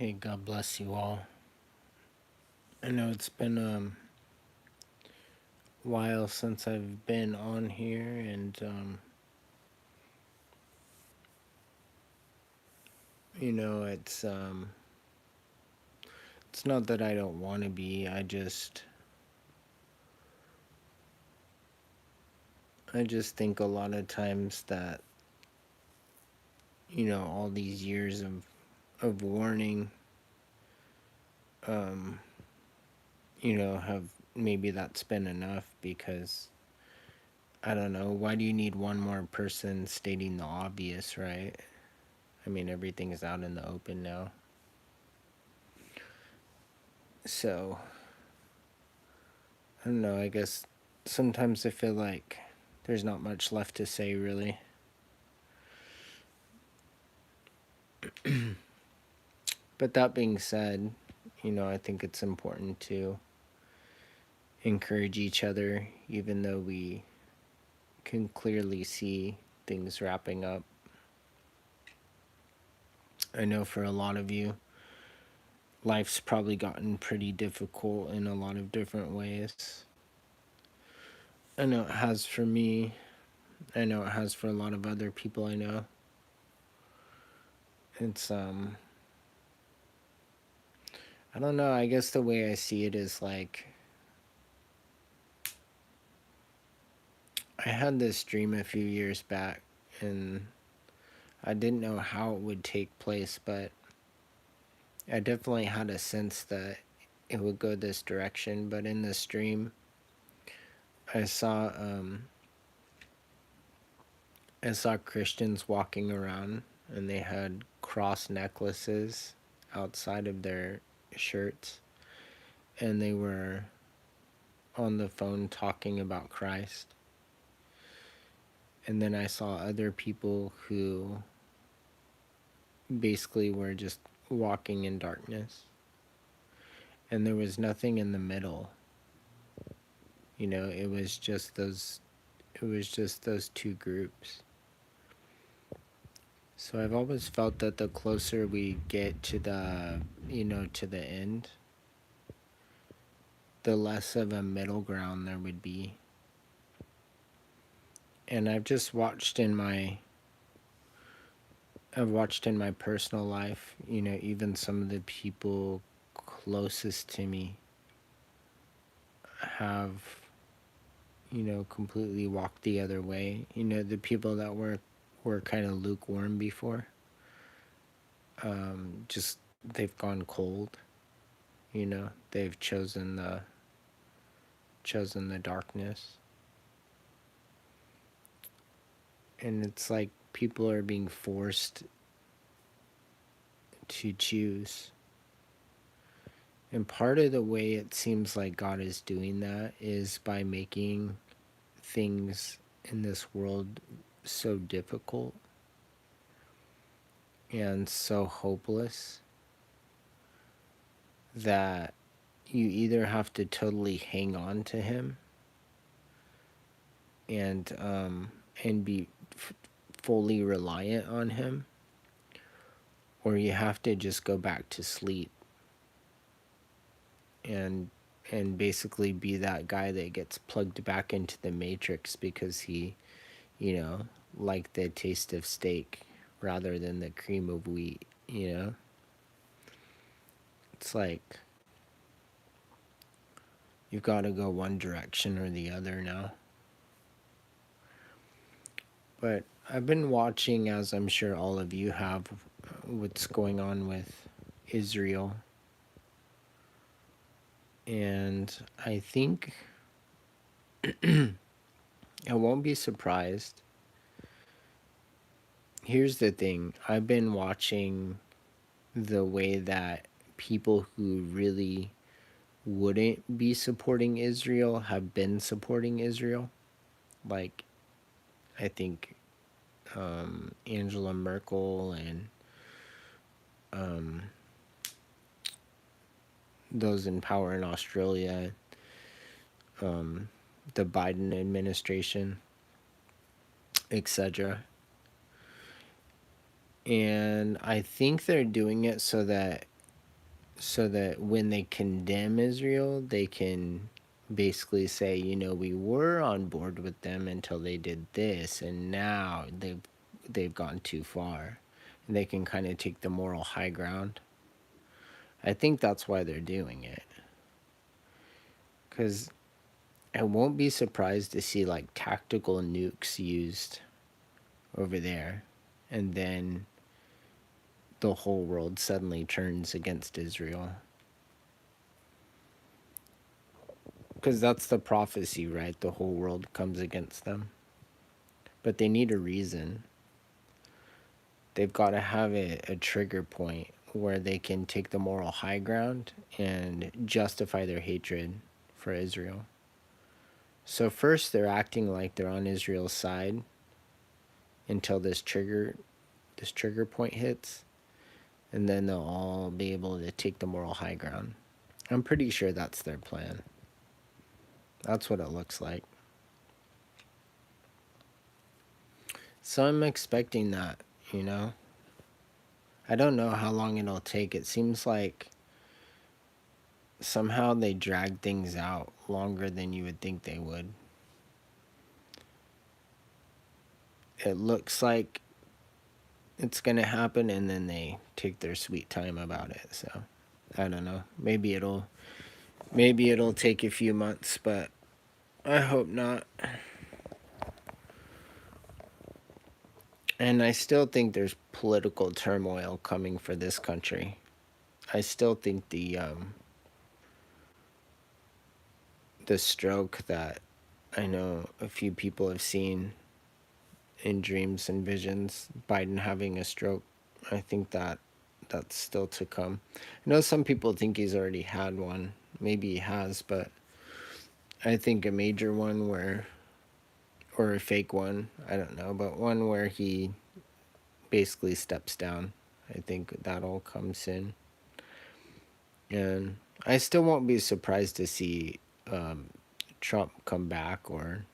Hey, God bless you all. I know it's been a while since I've been on here, and it's not that I don't want to be. I just think a lot of times that all these years of warning, um, have maybe that's been enough because I don't know. Why do you need one more person stating the obvious, right? I mean, everything is out in the open now. So, I don't know. I guess sometimes I feel like there's not much left to say, really. But that being said, I think it's important to encourage each other, even though we can clearly see things wrapping up. I know for a lot of you, life's probably gotten pretty difficult in a lot of different ways. I know it has for me. I know it has for a lot of other people I know. It's I don't know, I guess the way I see it is like I had this dream a few years back, and I didn't know how it would take place, but I definitely had a sense that it would go this direction. But in this dream, I saw um, I saw Christians walking around, and they had cross necklaces outside of their shirts, and they were on the phone talking about Christ. And then I saw other people who basically were just walking in darkness, and there was nothing in the middle. It was just those two groups. So I've always felt that the closer we get to the end, the less of a middle ground there would be. And I've watched in my personal life, even some of the people closest to me have, completely walked the other way. The people that were kind of lukewarm before, just they've gone cold. They've chosen the darkness, and it's like people are being forced to choose. And part of the way it seems like God is doing that is by making things in this world so difficult and so hopeless that you either have to totally hang on to him and be fully reliant on him, or you have to just go back to sleep and basically be that guy that gets plugged back into the matrix because he, you know, liked the taste of steak rather than the cream of wheat. It's like you've got to go one direction or the other now. But I've been watching, as I'm sure all of you have, what's going on with Israel. And I think I won't be surprised. Here's the thing, I've been watching the way that people who really wouldn't be supporting Israel have been supporting Israel. Like, I think Angela Merkel and um, those in power in Australia, um, the Biden administration, etc. And I think they're doing it so that so that when they condemn Israel, they can basically say, we were on board with them until they did this, and now they've gone too far. And they can kind of take the moral high ground. I think that's why they're doing it. Because I won't be surprised to see like tactical nukes used over there, and then the whole world suddenly turns against Israel. Because that's the prophecy, right? The whole world comes against them. But they need a reason. They've got to have a trigger point where they can take the moral high ground and justify their hatred for Israel. So first they're acting like they're on Israel's side until this trigger point hits, and then they'll all be able to take the moral high ground. I'm pretty sure that's their plan. That's what it looks like. So I'm expecting that, you know? I don't know how long it'll take. It seems like somehow they drag things out longer than you would think they would. It looks like it's going to happen, and then they take their sweet time about it. So I don't know. Maybe it'll take a few months, but I hope not. And I still think there's political turmoil coming for this country. I still think the stroke that I know a few people have seen in dreams and visions, Biden having a stroke, I think that's still to come. I know some people think he's already had one. Maybe he has, but I think a major one or a fake one, I don't know, but one where he basically steps down. I think that'll come soon. And I still won't be surprised to see Trump come back or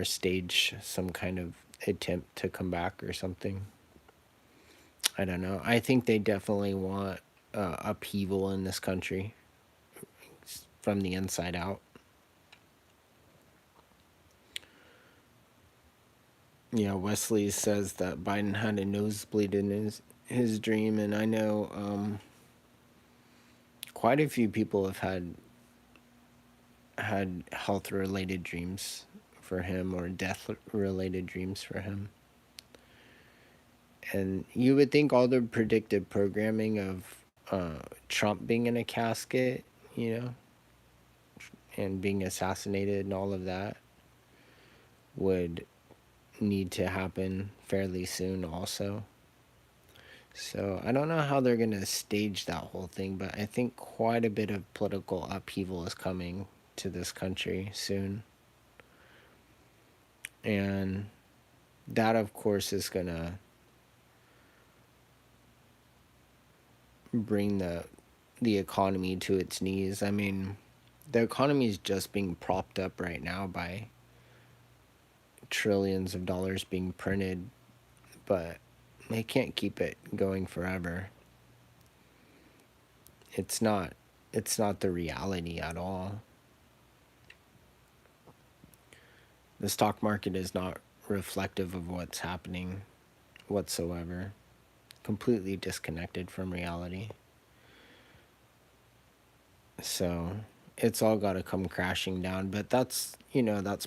stage some kind of attempt to come back or something. I don't know. I think they definitely want upheaval in this country from the inside out. Yeah, Wesley says that Biden had a nosebleed in his dream, and I know quite a few people have had health related dreams for him or death related dreams for him. And you would think all the predictive programming of Trump being in a casket, you know, and being assassinated and all of that would need to happen fairly soon also. So I don't know how they're going to stage that whole thing, but I think quite a bit of political upheaval is coming to this country soon. And that, of course, is going to bring the economy to its knees. I mean, the economy is just being propped up right now by trillions of dollars being printed, but they can't keep it going forever. It's not the reality at all. The stock market is not reflective of what's happening whatsoever. Completely disconnected from reality. So it's all got to come crashing down. But that's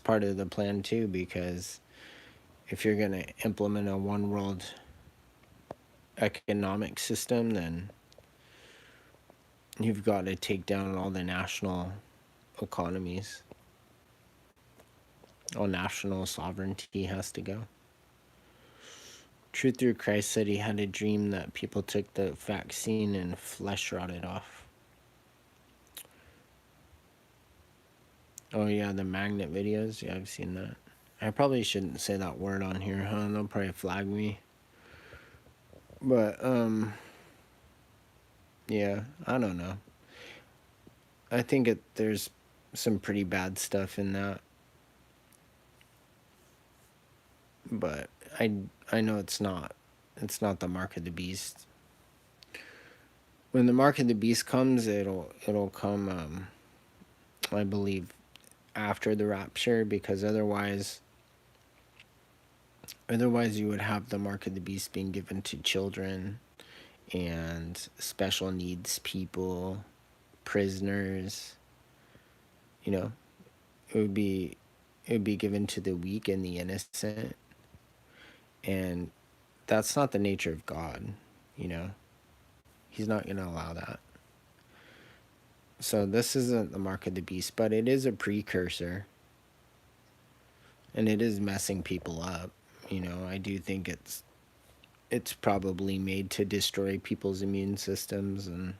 part of the plan too, because if you're going to implement a one world economic system, then you've got to take down all the national economies. All national sovereignty has to go. Truth Through Christ said he had a dream that people took the vaccine and flesh rotted off. Oh yeah, the magnet videos. Yeah, I've seen that. I probably shouldn't say that word on here, huh? They'll probably flag me. But yeah, I don't know. I think there's some pretty bad stuff in that. But I know it's not the mark of the beast. when the mark of the beast comes, it'll come, I believe, after the rapture, because otherwise you would have the mark of the beast being given to children and special needs people, prisoners. You know, it would be it would be given to the weak and the innocent, and that's not the nature of God. You know, He's not going to allow that. So this isn't the mark of the beast, but it is a precursor, and it is messing people up. You know, I do think it's probably made to destroy people's immune systems and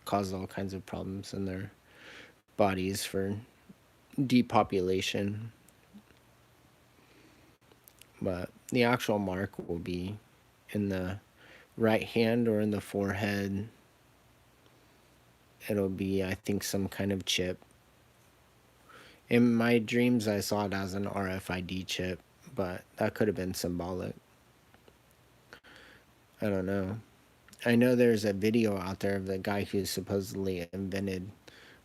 cause all kinds of problems in their bodies for depopulation. But the actual mark will be in the right hand or in the forehead. It'll be, I think, some kind of chip. In my dreams, I saw it as an RFID chip, but that could have been symbolic. I don't know. I know there's a video out there of the guy who supposedly invented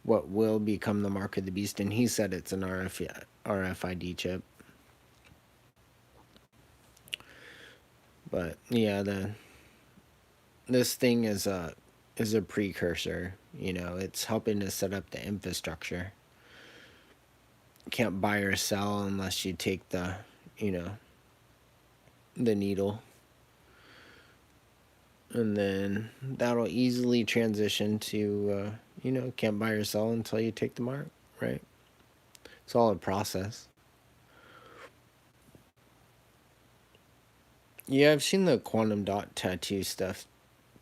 what will become the mark of the beast, and he said it's an RFID chip. But yeah, this thing is a precursor. You know, it's helping to set up the infrastructure. You can't buy or sell unless you take the, you know, the needle, and then that'll easily transition to, you know, can't buy or sell until you take the mark, right? It's all a process. Yeah, I've seen the quantum dot tattoo stuff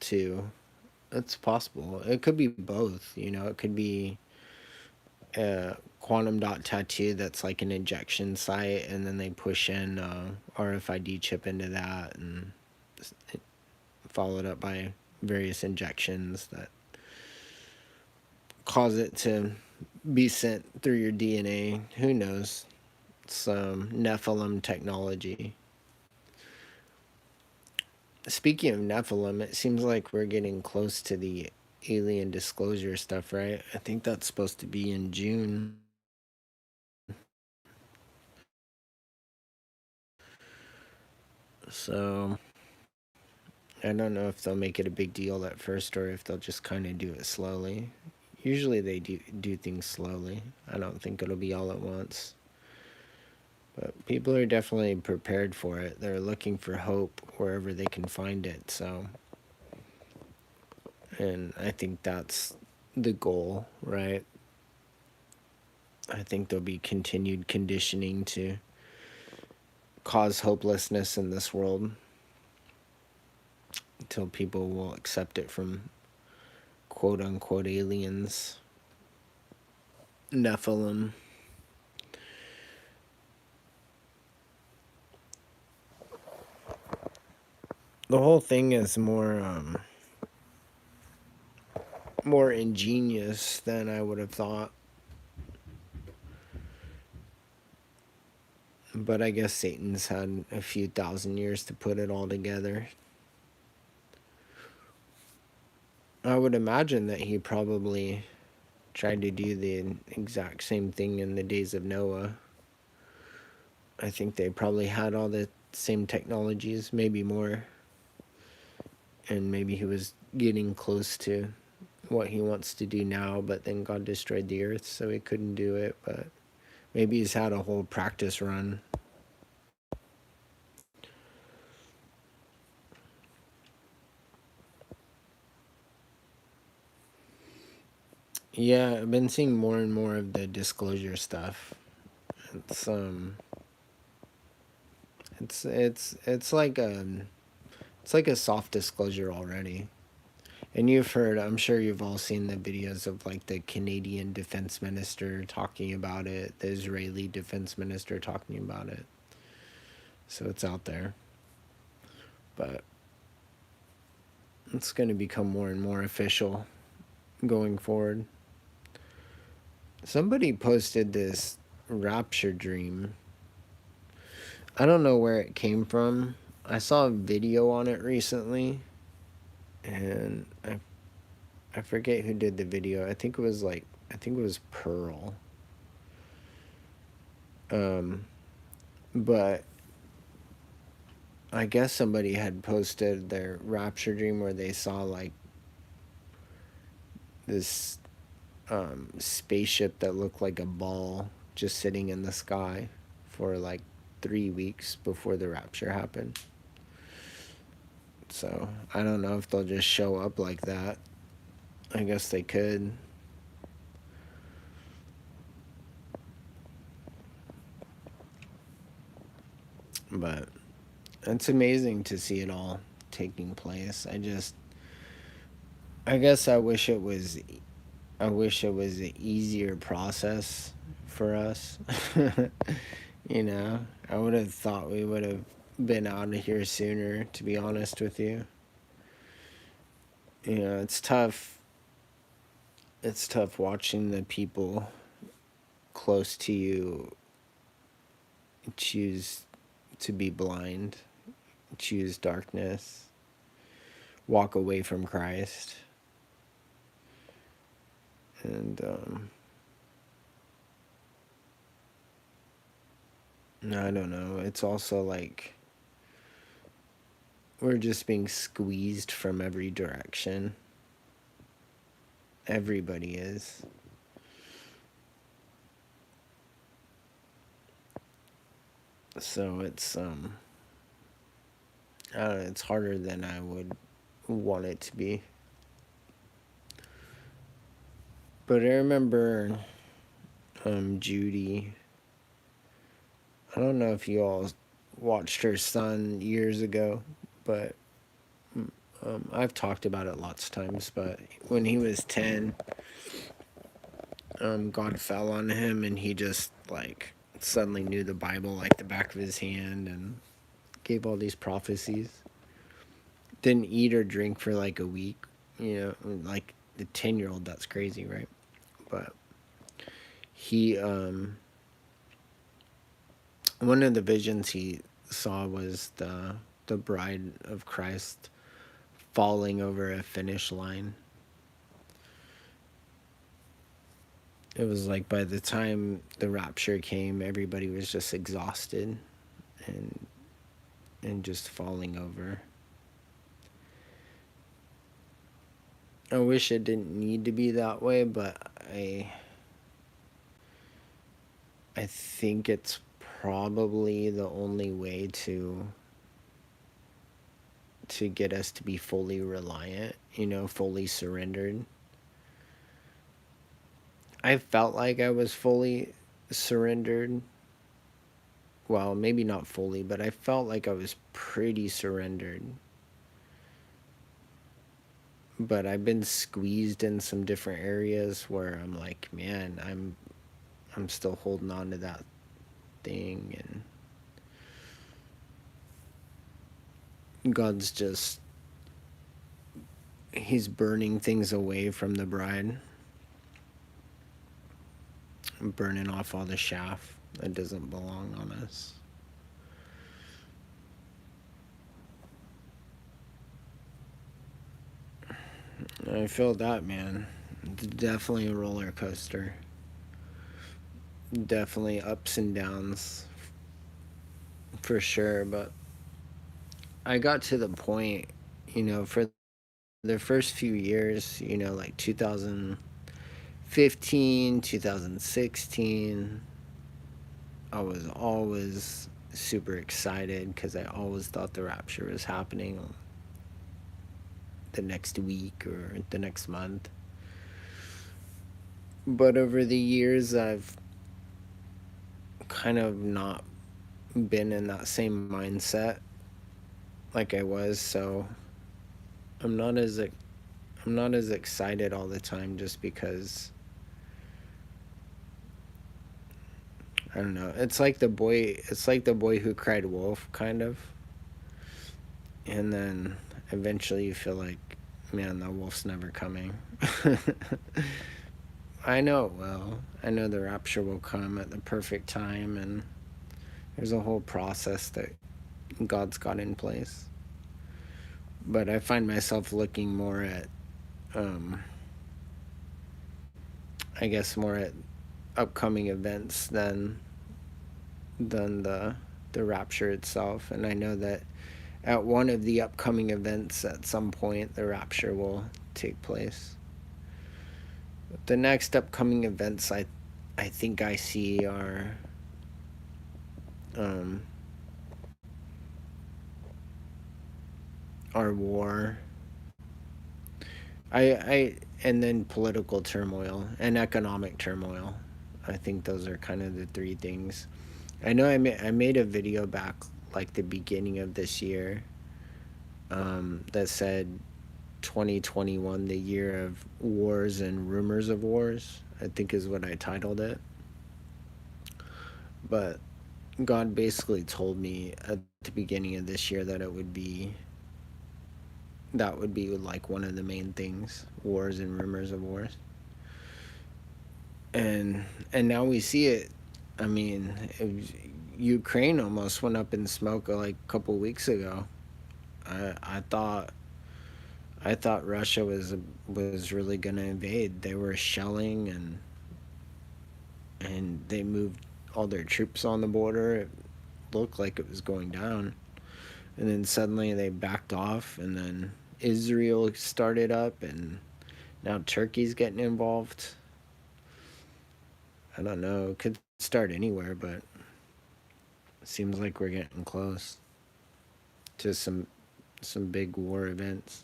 too. It's possible. It could be both. You know, it could be a quantum dot tattoo that's like an injection site, and then they push in RFID chip into that, and followed up by various injections that cause it to be sent through your DNA. Who knows? Some Nephilim technology. Speaking of Nephilim, it seems like we're getting close to the alien disclosure stuff, right? I think that's supposed to be in June. So I don't know if they'll make it a big deal at first or if they'll just kind of do it slowly. Usually they do things slowly. I don't think it'll be all at once. But people are definitely prepared for it. They're looking for hope wherever they can find it. So, and I think that's the goal, right? I think there'll be continued conditioning to cause hopelessness in this world until people will accept it from quote unquote aliens, Nephilim. The whole thing is more ingenious than I would have thought. But I guess Satan's had a few thousand years to put it all together. I would imagine that he probably tried to do the exact same thing in the days of Noah. I think they probably had all the same technologies, maybe more. And maybe he was getting close to what he wants to do now, but then God destroyed the earth, so he couldn't do it. But maybe he's had a whole practice run. Yeah, I've been seeing more and more of the disclosure stuff. It's it's like it's like a soft disclosure already. And you've heard, I'm sure you've all seen the videos of like the Canadian defense minister talking about it, the Israeli defense minister talking about it. So it's out there. But it's going to become more and more official going forward. Somebody posted this rapture dream. I don't know where it came from. I saw a video on it recently, and I forget who did the video. I think it was Pearl. Um, but I guess somebody had posted their rapture dream where they saw like this spaceship that looked like a ball just sitting in the sky for like 3 weeks before the rapture happened. So I don't know if they'll just show up like that. I guess they could. But it's amazing to see it all taking place. I guess I wish it was an easier process for us. You know, I would have thought we would have been out of here sooner, to be honest with you. You know, it's tough. It's tough watching the people close to you choose to be blind, choose darkness, walk away from Christ. And I don't know. It's also like we're just being squeezed from every direction. Everybody is. So I don't know, it's harder than I would want it to be. But I remember Judy. I don't know if you all watched her son years ago, but I've talked about it lots of times. But when he was 10, God fell on him and he just like suddenly knew the Bible like the back of his hand and gave all these prophecies. Didn't eat or drink for like a week, you know, like the 10-year-old, that's crazy, right? But he one of the visions he saw was the bride of Christ falling over a finish line. It was like by the time the rapture came, everybody was just exhausted and just falling over. I wish it didn't need to be that way, but I think it's probably the only way to get us to be fully reliant, you know, fully surrendered. I felt like I was fully surrendered. Well, maybe not fully, but I felt like I was pretty surrendered. But I've been squeezed in some different areas where I'm like, man, I'm still holding on to that thing, and God's just he's burning things away from the bride, burning off all the chaff that doesn't belong on us. I feel that, man. It's definitely a roller coaster. Definitely ups and downs for sure, but I got to the point, you know, for the first few years, you know, like 2015, 2016, I was always super excited because I always thought the rapture was happening the next week or the next month. But over the years, I've kind of not been in that same mindset like I was, so I'm not as I'm not as excited all the time just because I don't know. It's like the boy who cried wolf kind of. And then eventually you feel like, man, the wolf's never coming. I know it will. I know the rapture will come at the perfect time, and there's a whole process that God's got in place. But I find myself looking more at I guess more at upcoming events than the rapture itself. And I know that at one of the upcoming events at some point the rapture will take place. The next upcoming events I think I see um are war. I and then political turmoil and economic turmoil. I think those are kind of the three things. I know I made a video back like the beginning of this year that said 2021, the year of wars and rumors of wars, I think is what I titled it. But God basically told me at the beginning of this year that that would be like one of the main things, wars and rumors of wars. And now we see it. I mean, Ukraine almost went up in smoke like a couple weeks ago. I thought Russia was really gonna invade. They were shelling and they moved all their troops on the border. It looked like it was going down, and then suddenly they backed off, and then Israel started up, and now Turkey's getting involved. I don't know. It could start anywhere, but it seems like we're getting close to some big war events.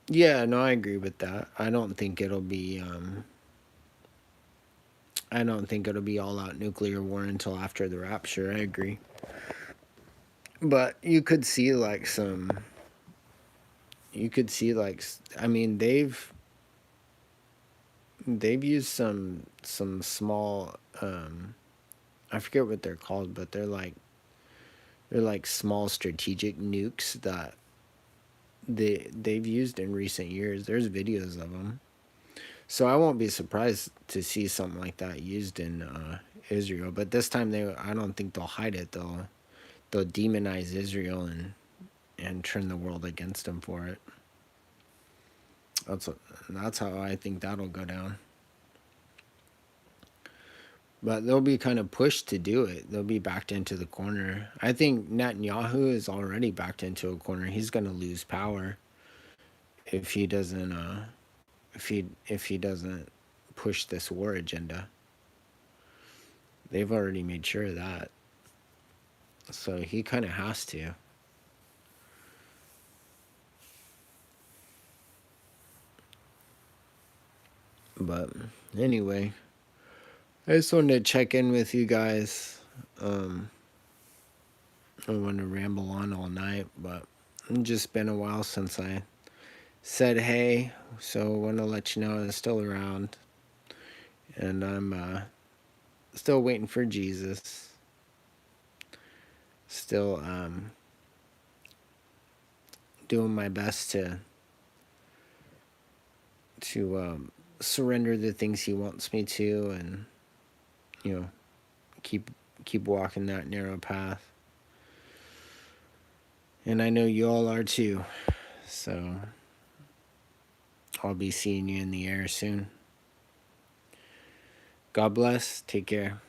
Yeah, no, I agree with that. I don't think it'll be all out nuclear war until after the rapture. I agree. But you could see like I mean they've used some small I forget what they're called, but they're like small strategic nukes that they've used in recent years. There's videos of them. So I won't be surprised to see something like that used in Israel. But this time I don't think they'll hide it. They'll demonize Israel and turn the world against them for it. That's that's how I think that'll go down. But they'll be kind of pushed to do it. They'll be backed into the corner. I think Netanyahu is already backed into a corner. He's going to lose power if he doesn't if he doesn't push this war agenda. They've already made sure of that. So he kind of has to. But anyway, I just wanted to check in with you guys. I don't want to ramble on all night, but it's just been a while since I said hey, so I want to let you know I'm still around, and I'm still waiting for Jesus. Still doing my best to surrender the things He wants me to, and you know keep keep walking that narrow path. And I know you all are too. So I'll be seeing you in the air soon. God bless. Take care.